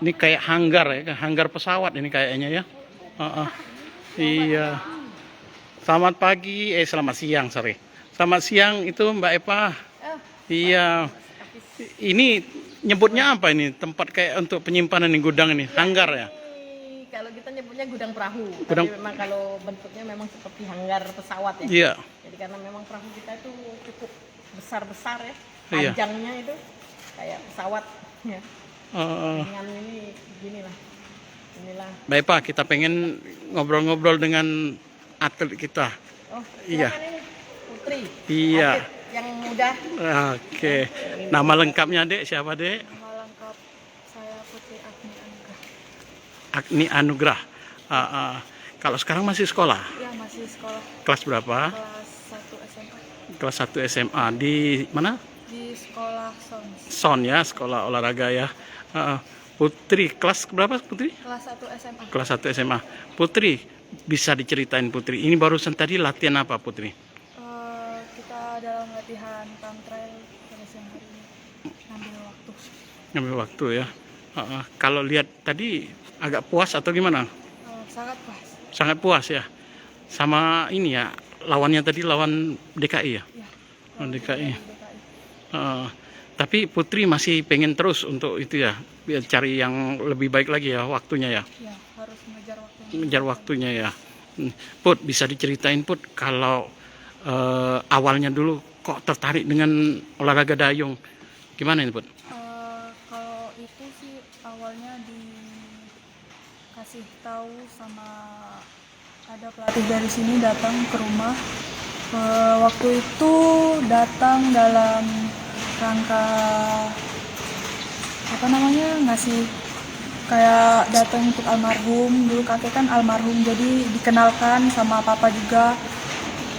Ini kayak hanggar ya, hanggar pesawat ini kayaknya ya. Iya. Selamat pagi, selamat siang, sorry. Selamat siang itu Mbak Eva. Iya. Ini nyebutnya apa ini? Tempat kayak untuk penyimpanan ini, gudang ini, hanggar ya? Kalau kita nyebutnya gudang perahu, Gudang. tapi memang kalau bentuknya memang seperti hanggar pesawat ya. Iya. Jadi karena memang perahu kita itu cukup besar-besar ya, Iya. panjangnya itu kayak pesawat ya. Dengan ini ginilah, inilah. Mbak Eva, kita pengen ngobrol-ngobrol dengan atlet kita. Oh, Iya. silakan ini Putri. Iya. Atlet yang muda. Oke. Nama lengkapnya Dek, siapa Dek? Nama lengkap saya Putri Agni Anugrah. Agni Anugrah. Kalau sekarang masih sekolah? Ya, masih sekolah Kelas berapa? kelas 1 SMA Kelas 1 SMA. Di mana? di sekolah SONS. SON ya, sekolah olahraga ya. Putri, kelas berapa Putri? Kelas 1 SMA. Kelas 1 SMA. Putri, bisa diceritain Putri, ini barusan tadi latihan apa Putri? Kita dalam latihan time trial pada siang hari ini ngambil waktu. Ngambil waktu ya. Kalau lihat tadi agak puas atau gimana? Sangat pas. Sangat puas ya. Sama ini ya, lawannya tadi lawan DKI ya? Ya, Lawan DKI. DKI. Tapi Putri masih pengen terus untuk itu ya, biar cari yang lebih baik lagi ya waktunya ya. Ya, harus mengejar waktu. Mengejar waktunya ya. Put, bisa diceritain Put, kalau awalnya dulu kok tertarik dengan olahraga dayung, gimana ini Put? Kalau itu sih awalnya dikasih tahu sama ada pelatih dari sini datang ke rumah. Waktu itu datang dalam rangka ngasih kayak datang untuk almarhum. Dulu kakek kan almarhum, jadi dikenalkan sama papa juga.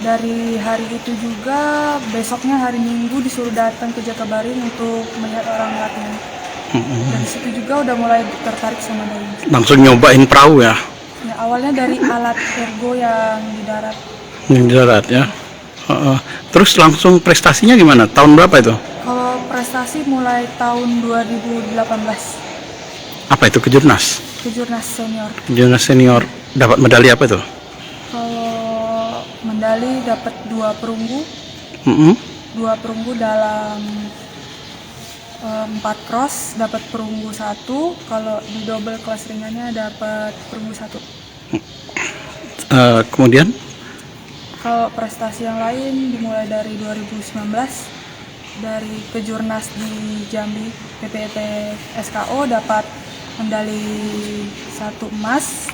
Dari hari itu juga besoknya hari Minggu disuruh datang ke Jakabaring untuk melihat orang latihan. Dari situ juga udah mulai tertarik sama dayung. Langsung nyobain perahu ya? Ya, awalnya dari alat ergo yang di darat. Yang di darat ya. Terus langsung prestasinya gimana? Tahun berapa itu? Kalau prestasi mulai tahun 2018, Apa itu, kejurnas? kejurnas senior. Kejurnas senior. Dapat medali apa itu? Kalau medali dapat 2 perunggu, 2 perunggu dalam 4 cross, dapat perunggu 1. Kalau di double kelas ringannya dapat perunggu 1. Kemudian? Kalau prestasi yang lain dimulai dari 2019, dari kejurnas di Jambi PPT SKO dapat medali 1 emas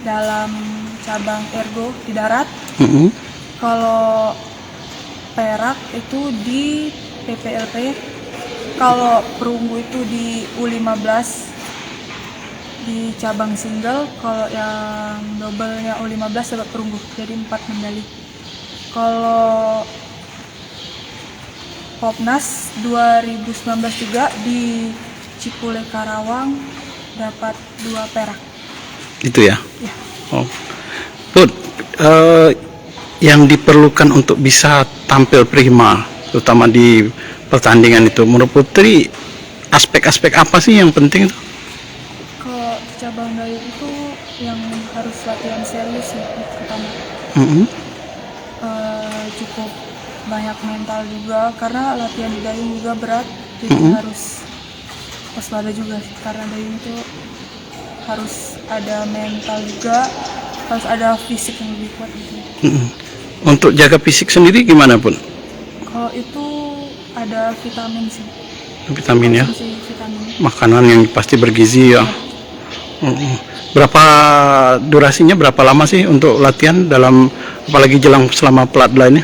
dalam cabang ergo di darat. Kalau perak itu di PPLP. Kalau perunggu itu di U15 di cabang single. Kalau yang doublenya U15 dapat perunggu, jadi 4 medali. Kalau Popnas 2019 juga di Cipule Karawang dapat 2 perak. Itu ya? Ya. Oh. Put, yang diperlukan untuk bisa tampil prima, terutama di pertandingan itu, menurut Putri aspek-aspek apa sih yang penting itu? Kalau cabang dayung itu yang harus latihan serius ya, pertama. Cukup banyak mental juga, karena latihan di dayung juga berat, jadi harus waspada juga sih, karena dayung itu harus ada mental juga, harus ada fisik yang lebih kuat gitu. Untuk jaga fisik sendiri gimana Pun? Kalau itu ada vitamin sih. Vitamin ya? Konsumsi vitamin. Makanan yang pasti bergizi ya. Berapa durasinya, berapa lama sih untuk latihan dalam, apalagi jelang selama pelatnas ini?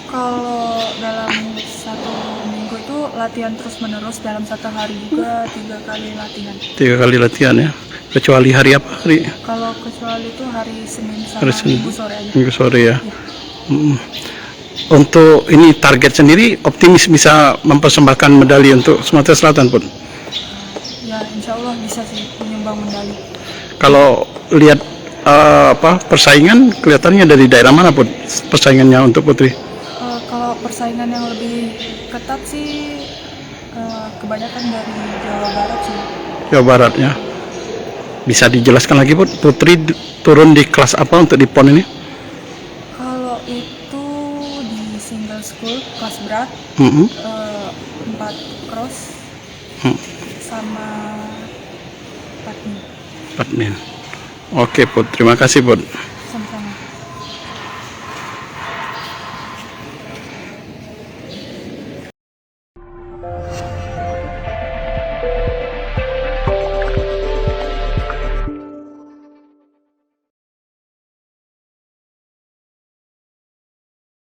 Kalau dalam 1 minggu itu latihan terus menerus, dalam 1 hari juga 3 kali latihan. 3 kali latihan ya. Kecuali hari apa? Kalau kecuali itu hari Senin sama Hari Senin. Minggu sore aja. Minggu sore ya. Ya. Untuk ini target sendiri, optimis bisa mempersembahkan medali untuk Sumatera Selatan Pun? Ya, insya Allah bisa sih menyumbang medali. Kalau lihat persaingan, kelihatannya dari daerah mana Pun persaingannya untuk Putri? Kalau persaingan yang lebih ketat sih kebanyakan dari Jawa Barat sih. Jawa Barat ya. Bisa dijelaskan lagi Putri turun di kelas apa untuk di PON ini? Kalau itu di single school kelas berat, 4 cross sama badminton. Oke Put, terima kasih Put.